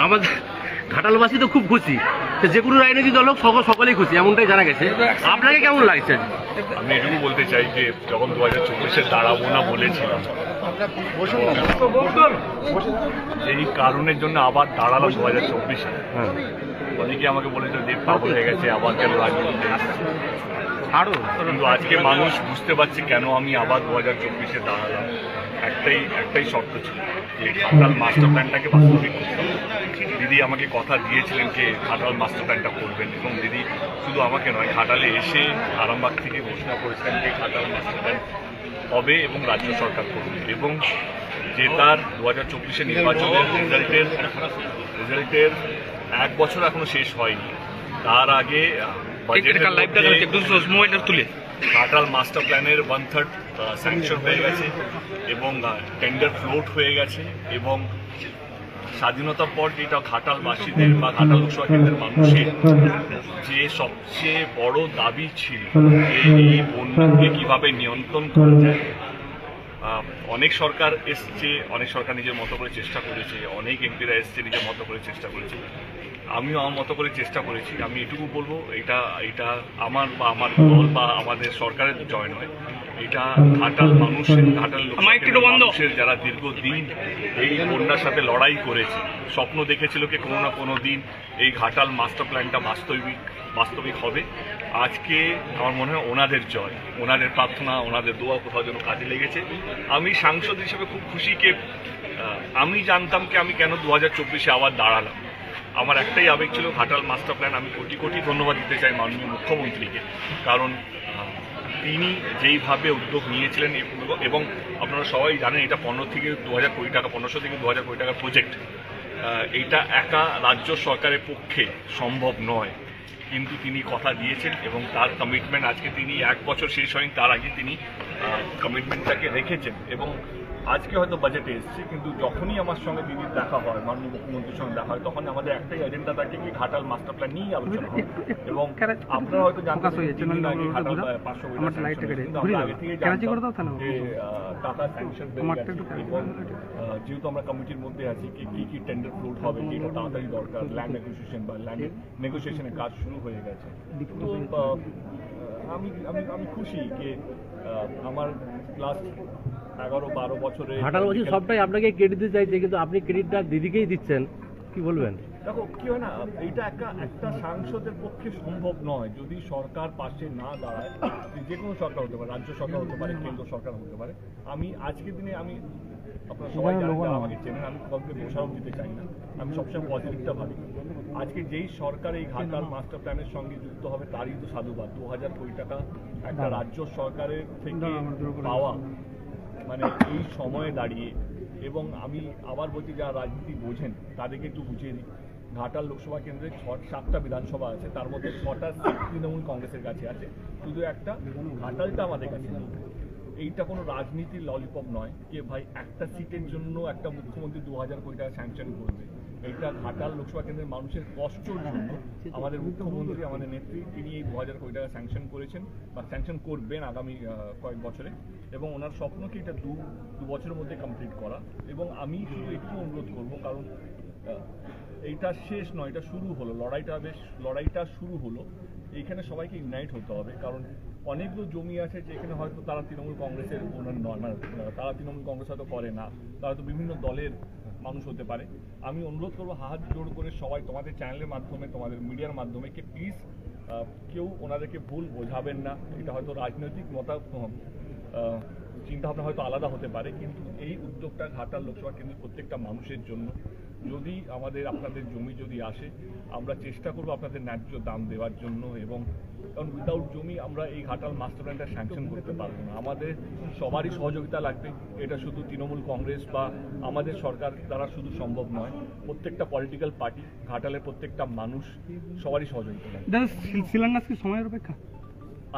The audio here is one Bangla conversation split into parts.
আমাদের ঘাটালবাসী তো খুব খুশি, যে কোনো রাজনৈতিক দল হোক সকলেই খুশি, এমনটাই জানা গেছে। আপনাকে কেমন লাগছে? আমি এটুকু বলতে চাই যে যখন 2024-এ দাঁড়াবো না বলেছিলাম, এই কারণের জন্য আবার দাঁড়ালাম 2024-এ। অনেকে আমাকে বলেছিল যে পাগল হয়ে গেছে, আবার কেন রাজনীতিতে এসেছে। কিন্তু আজকে মানুষ বুঝতে পারছে কেন আমি আবার 2024-এ দাঁড়ালাম। একটাই শর্ত ছিল যে ঘাটাল মাস্টার প্ল্যানটাকে বাস্তবিক করতে হবে। দিদি আমাকে কথা দিয়েছিলেন যে ঘাটাল মাস্টার প্ল্যানটা করবেন, এবং দিদি শুধু আমাকে নয়, ঘাটালে এসে আরামবাগ থেকে ঘোষণা করেছিলেন যে ঘাটাল মাস্টার প্ল্যান হবে এবং রাজ্য সরকার করবে। এবং যে তার 2024-এ নির্বাচনের রেজাল্টের 1 বছর এখনো শেষ হয়নি, তার আগে ঘাটাল মাস্টার প্ল্যানের 1/3 স্যাংশন হয়ে গেছে এবং টেন্ডার ফ্লোট হয়ে গেছে। এবং স্বাধীনতার পর যেটা ঘাটালবাসীদের বা ঘাটাল লোকসভা কেন্দ্রের মানুষের যে সবচেয়ে বড় দাবি ছিল যে এই বন্যাকে কিভাবে নিয়ন্ত্রণ করা যায়, অনেক সরকার এসছে, অনেক সরকার নিজের মতো করে চেষ্টা করেছে, অনেক এমপিরা এসছে নিজের মতো করে চেষ্টা করেছে, আমিও আমার মতো করে চেষ্টা করেছি। আমি এটুকু বলবো, এটা আমার বা আমার দল বা আমাদের সরকারের জয় নয়, এটা ঘাটাল মানুষের যারা দীর্ঘদিন এই বন্যার সাথে লড়াই করেছে, স্বপ্ন দেখেছিল কি কোনো না কোনো দিন এই ঘাটাল মাস্টার প্ল্যানটা বাস্তবিক হবে। আজকে আমার মনে হয় ওনাদের জয়, ওনাদের প্রার্থনা, ওনাদের দোয়া কোথাও যেন কাজে লেগেছে। আমি সাংসদ হিসেবে খুব খুশি কে আমি জানতাম কি আমি কেন 2024-এ আবার দাঁড়ালাম। আমার একটাই আবেগ ছিল ঘাটাল মাস্টার প্ল্যান। আমি কোটি ধন্যবাদ দিতে চাই মাননীয় মুখ্যমন্ত্রীকে, কারণ তিনি যেইভাবে উদ্যোগ নিয়েছিলেন এবং আপনারা সবাই জানেন এটা 1500 থেকে 2000 কোটি টাকার প্রজেক্ট। এইটা একা রাজ্য সরকারের পক্ষে সম্ভব নয়, কিন্তু তিনি কথা দিয়েছেন এবং তার কমিটমেন্ট আজকে তিনি 1 বছর শেষ হয়নি তার আগে তিনি কমিটমেন্টটাকে রেখেছেন। এবং আজকে হয়তো বাজেটে এসছে, কিন্তু যখনই আমার সঙ্গে দিদির দেখা হয়, মাননীয় মুখ্যমন্ত্রীর সঙ্গে দেখা হয়, তখন আমাদের একটাই এজেন্ডা থাকে কি ঘাটাল মাস্টার প্ল্যান নিয়েই আলোচনা হয়। এবং আপনারা হয়তো জানতে ঘাটাল 500 কোটি আগে থেকে জানতাম যে টাকা স্যাংশন হয়ে গেছে। এবং যেহেতু আমরা কমিটির মধ্যে আছি কি টেন্ডার ফ্লোট হবে, যেটা তাড়াতাড়ি দরকার, ল্যান্ড নেগোসিয়েশন বা ল্যান্ড নেগোসিয়েশনের কাজ শুরু হয়ে গেছে। তো আমি খুশি যে আমার লাস্ট 11-12 বছরে ঘাটালবাসী সবটাই আপনাকে ক্রেডিট দিতে চাইছে, কিন্তু আপনি ক্রেডিটটা দিদিকেই দিচ্ছেন, কি বলবেন? দেখো কি হয় না, এইটা একটা সাংসদের পক্ষে সম্ভব নয় যদি সরকার পাশে না দাঁড়ায়। যে কোনো সরকার হতে পারে, রাজ্য সরকার হতে পারে, কেন্দ্র সরকার হতে পারে। আমি আজকের দিনে আপনারা সবাই জানেন, আমাকে চেনেন, আমি কাউকে দোষারোপ দিতে চাই না, আমি সবসময় পজিটিভটা ভাবি। আজকে যেই সরকার এই ঘাটাল মাস্টার প্ল্যানের সঙ্গে যুক্ত হবে তারই তো সাধুবাদ। 2000 কোটি টাকা একটা রাজ্য সরকারের থেকে পাওয়া, মানে এই সময়ে দাঁড়িয়ে। এবং আমি আবার বলছি, যারা রাজনীতি বোঝেন তাদেরকে একটু বুঝিয়ে দিই, ঘাটাল লোকসভা কেন্দ্রে 7টা বিধানসভা আছে, তার মধ্যে 6টা তৃণমূল কংগ্রেসের কাছে আছে, শুধু একটা ঘাটালটা আমাদের কাছে নেই। এইটা কোনো রাজনীতির ললিপপ নয় যে ভাই একটা সিটের জন্য একটা মুখ্যমন্ত্রী 2000 কোটি টাকা স্যাংশন করবে। এইটা ঘাটাল লোকসভা কেন্দ্রের মানুষের কষ্টের জন্য আমাদের মুখ্যমন্ত্রী, আমাদের নেত্রী, তিনি এই 2000 কোটি টাকা স্যাংশন করেছেন বা স্যাংশন করবেন আগামী কয়েক বছরে। এবং ওনার স্বপ্নকে এটা দু বছরের মধ্যে কমপ্লিট করা। এবং আমি শুধু একটু অনুরোধ করবো, কারণ এইটা শেষ নয়, এটা শুরু হলো, লড়াইটা শুরু হলো। এইখানে সবাইকে ইউনাইট হতে হবে, কারণ অনেকগুলো জমি আছে যেখানে হয়তো তারা তৃণমূল কংগ্রেসের ওনার নয়, মানে তারা তৃণমূল কংগ্রেস হয়তো করে না, তারা তো বিভিন্ন দলের মানুষ হতে পারে। আমি অনুরোধ করবো হাত জোড় করে সবাই, তোমাদের চ্যানেলের মাধ্যমে, তোমাদের মিডিয়ার মাধ্যমে, কি প্লিজ কেউ ওনাদেরকে ভুল বোঝাবেন না। এটা হয়তো রাজনৈতিক চিন্তাভাবনা হয়তো আলাদা হতে পারে, কিন্তু এই উদ্যোগটা ঘাটাল লোকসভা কেন্দ্রের প্রত্যেকটা মানুষের জন্য। যদি আপনাদের জমি যদি আসে, আমরা চেষ্টা করবো আপনাদের ন্যায্য দাম দেওয়ার জন্য। এবং কারণ উইদাউট জমি আমরা এই ঘাটাল মাস্টার প্ল্যানটা স্যাংশন করতে পারবো না। আমাদের সবারই সহযোগিতা লাগবে, এটা শুধু তৃণমূল কংগ্রেস বা আমাদের সরকার দ্বারা শুধু সম্ভব নয়। প্রত্যেকটা পলিটিক্যাল পার্টি, ঘাটালের প্রত্যেকটা মানুষ, সবারই সহযোগিতা লাগবে। শিলান্যাস কি সময়ের অপেক্ষা?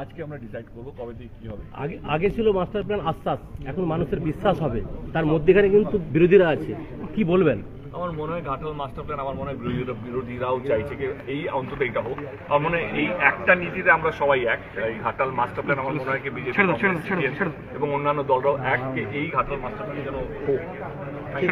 আজকে আমরা ডিসাইড করবো কবে থেকে কি হবে। আগে ছিল মাস্টার প্ল্যান আশ্বাস, এখন মানুষের বিশ্বাস হবে, তার মধ্যেখানে কিন্তু বিরোধীরা আছে, কি বলবেন? আমার মনে হয় ঘাটাল মাস্টার প্ল্যান, আমার মনে হয় বিরোধীরাও চাইছে যে এই অন্তত এইটা হোক। আমার মনে হয় এই একটা নীতিতে আমরা সবাই এক। এই ঘাটাল মাস্টার প্ল্যান আমার মনে হয় বিজেপি এবং অন্যান্য দলরাও এক, এই ঘাটাল মাস্টার প্ল্যান যেন হোক।